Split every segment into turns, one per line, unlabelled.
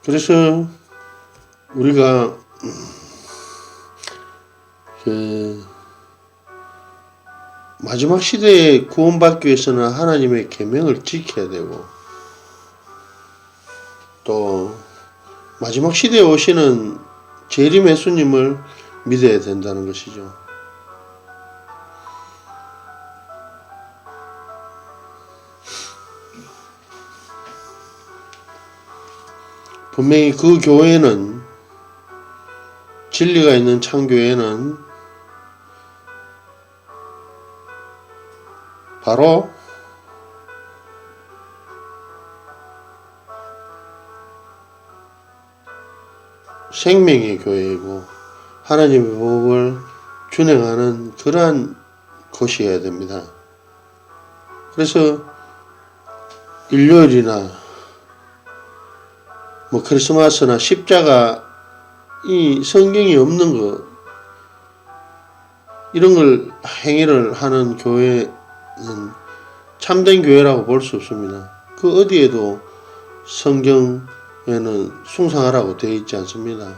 그래서 우리가 그 마지막 시대에 구원받기 위해서는 하나님의 계명을 지켜야 되고, 또 마지막 시대에 오시는 재림 예수님을 믿어야 된다는 것이죠. 분명히 그 교회는, 진리가 있는 참교회는 바로 생명의 교회이고 하나님의 법을 준행하는 그러한 것이어야 됩니다. 그래서 일요일이나 크리스마스나 십자가, 이 성경이 없는 거, 이런 걸 행위를 하는 교회는 참된 교회라고 볼 수 없습니다. 그 어디에도 성경에는 숭상하라고 되어 있지 않습니다.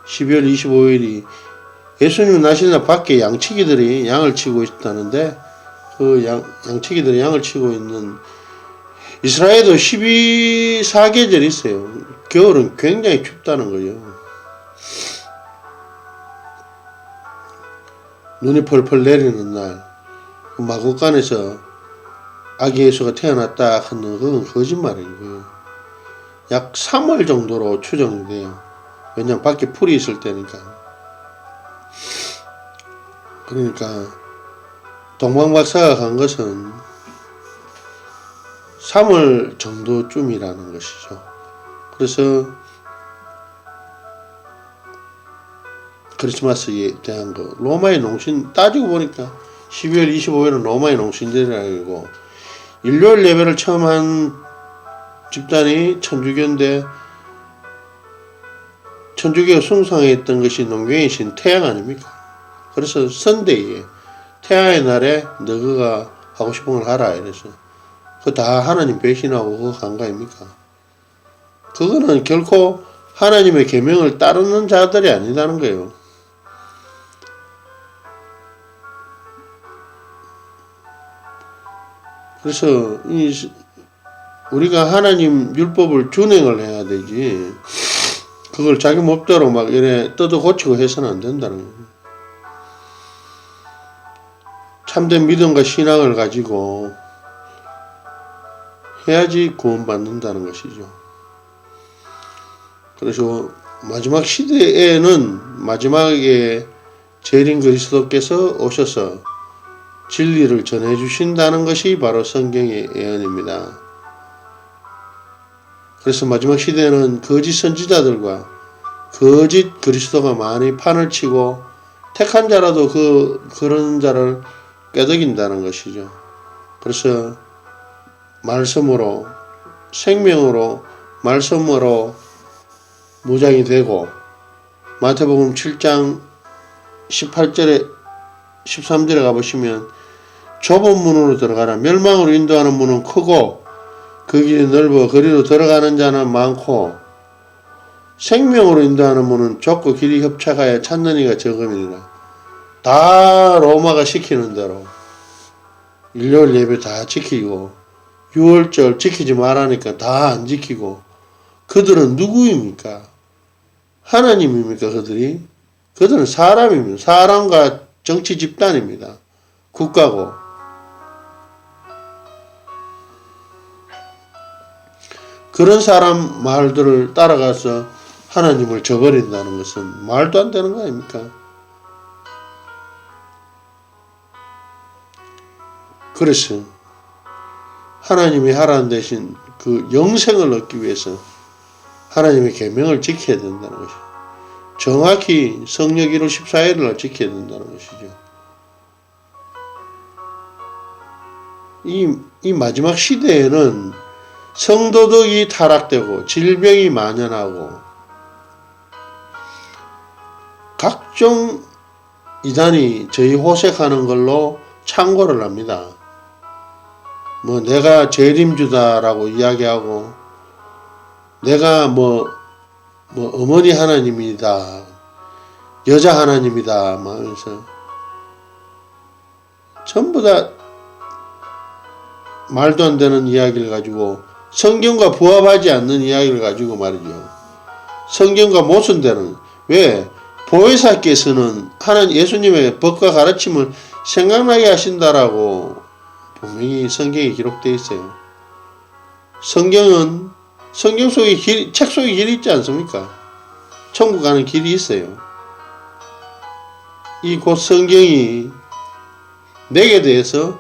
12월 25일이 예수님 나시는 날 밖에 양치기들이 양을 치고 있다는데, 그 양치기들이 양을 치고 있는, 이스라엘도 12사계절이 있어요. 겨울은 굉장히 춥다는 거예요. 눈이 펄펄 내리는 날, 마구간에서 아기 예수가 태어났다 하는 그건 거짓말이고요. 약 3월 정도로 추정이 돼요. 왜냐면 밖에 풀이 있을 때니까. 그러니까 동방 박사가 간 것은 3월 정도쯤이라는 것이죠. 그래서 크리스마스에 대한 거, 로마의 농신, 따지고 보니까 12월 25일은 로마의 농신절이라고, 일요일 예배를 처음 한 집단이 천주교인데, 천주교가 숭상했던 것이 농경의 신 태양 아닙니까? 그래서 선데이에, 태양의 날에 너가 하고 싶은 걸 하라 이래서, 그거 다 하나님 배신하고 그거 간 거 아닙니까? 그거는 결코 하나님의 계명을 따르는 자들이 아니라는 거예요. 그래서 우리가 하나님 율법을 준행을 해야 되지, 그걸 자기 맘대로 막 이래 뜯어 고치고 해서는 안 된다는 거예요. 참된 믿음과 신앙을 가지고 해야지 구원받는다는 것이죠. 그래서 마지막 시대에는 마지막에 재림 그리스도께서 오셔서 진리를 전해주신다는 것이 바로 성경의 예언입니다. 그래서 마지막 시대에는 거짓 선지자들과 거짓 그리스도가 많이 판을 치고 택한 자라도 그런 자를 꾀덕인다는 것이죠. 그래서 말씀으로, 생명으로, 말씀으로 무장이 되고, 마태복음 7장 18절에 13절에 가보시면 좁은 문으로 들어가라. 멸망으로 인도하는 문은 크고 그 길이 넓어 거리로 들어가는 자는 많고, 생명으로 인도하는 문은 좁고 길이 협착하여 찾는 이가 적음이니라. 다 로마가 시키는 대로 일요일 예배 다 지키고, 6월절 지키지 말라니까 다 안 지키고, 그들은 누구입니까? 하나님입니까? 그들은 사람입니다. 사람과 정치 집단입니다. 국가고. 그런 사람 말들을 따라가서 하나님을 저버린다는 것은 말도 안 되는 거 아닙니까? 그래서 하나님이 하라는 대신 그 영생을 얻기 위해서 하나님의 계명을 지켜야 된다는 것이죠. 정확히 성령 1월 14일을 지켜야 된다는 것이죠. 이 마지막 시대에는 성도덕이 타락되고 질병이 만연하고 각종 이단이 저희 호색하는 걸로 창고를 합니다. 내가 재림주다라고 이야기하고, 내가 뭐 어머니 하나님이다, 여자 하나님이다 막 하면서 전부 다 말도 안 되는 이야기를 가지고 성경과 부합하지 않는 이야기를 가지고 말이죠. 성경과 모순되는, 왜? 보혜사께서는 하나님 예수님의 법과 가르침을 생각나게 하신다라고 분명히 성경에 기록되어 있어요. 성경은 성경 속에 길, 책 속에 길이 있지 않습니까? 천국 가는 길이 있어요. 이 곧 성경이 내게 대해서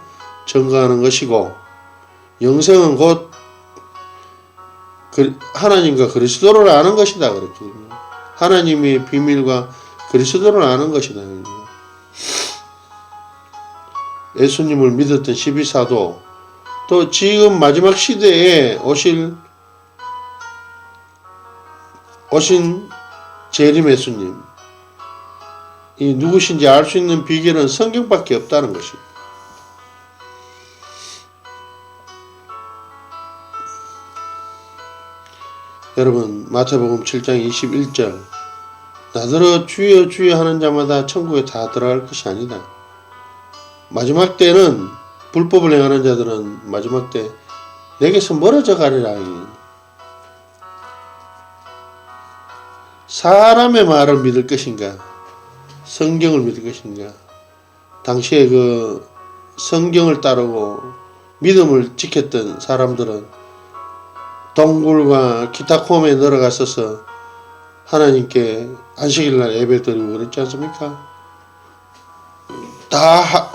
증거하는 것이고, 영생은 곧 하나님과 그리스도를 아는 것이다 그랬거든요. 하나님의 비밀과 그리스도를 아는 것이다. 예수님을 믿었던 12사도, 또 지금 마지막 시대에 오신 재림 예수님, 이 누구신지 알 수 있는 비결은 성경밖에 없다는 것입니다. 여러분, 마태복음 7장 21절, 나더러 주여 주여 하는 자마다 천국에 다 들어갈 것이 아니다. 마지막 때는, 불법을 행하는 자들은 마지막 때 내게서 멀어져 가리라. 사람의 말을 믿을 것인가, 성경을 믿을 것인가. 당시에 그 성경을 따르고 믿음을 지켰던 사람들은 동굴과 기타콤에 들어갔어서 하나님께 안식일날 예배드리고 그랬지 않습니까? 다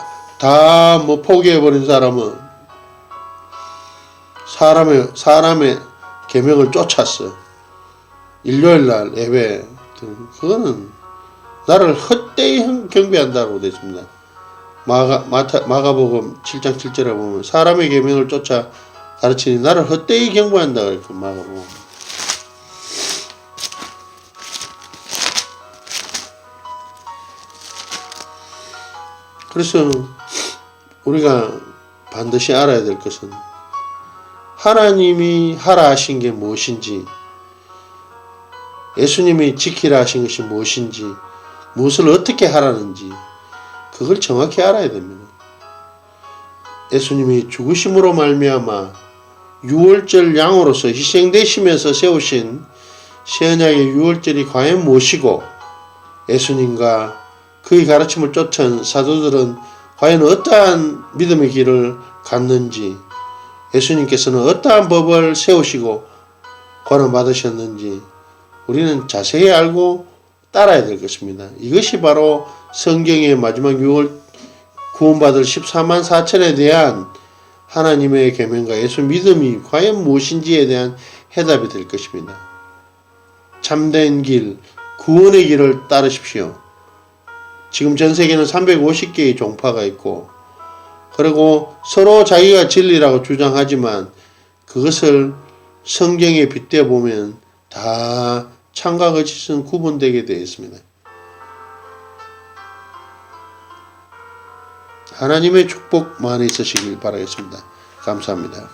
뭐 포기해버린 사람은 사람의 계명을 쫓았어. 일요일날 예배, 그거는 나를 헛되이 경배한다고 되어 있습니다. 마가복음 7장 7절에 보면 사람의 계명을 쫓아 가르치니 나를 헛되이 경배한다 그랬고, 마가복음. 그래서 우리가 반드시 알아야 될 것은 하나님이 하라 하신 게 무엇인지, 예수님이 지키라 하신 것이 무엇인지, 무엇을 어떻게 하라는지, 그걸 정확히 알아야 됩니다. 예수님이 죽으심으로 말미암아 유월절 양으로서 희생되시면서 세우신 새언약의 유월절이 과연 무엇이고, 예수님과 그의 가르침을 쫓은 사도들은 과연 어떠한 믿음의 길을 갔는지, 예수님께서는 어떠한 법을 세우시고 권한받으셨는지 우리는 자세히 알고 따라야 될 것입니다. 이것이 바로 성경의 마지막 6월 구원받을 14만 4천에 대한 하나님의 계명과 예수 믿음이 과연 무엇인지에 대한 해답이 될 것입니다. 참된 길, 구원의 길을 따르십시오. 지금 전 세계는 350개의 종파가 있고, 그리고 서로 자기가 진리라고 주장하지만 그것을 성경에 빗대어 보면 다 참과 거짓은 구분되게 되어 있습니다. 하나님의 축복 많이 있으시길 바라겠습니다. 감사합니다.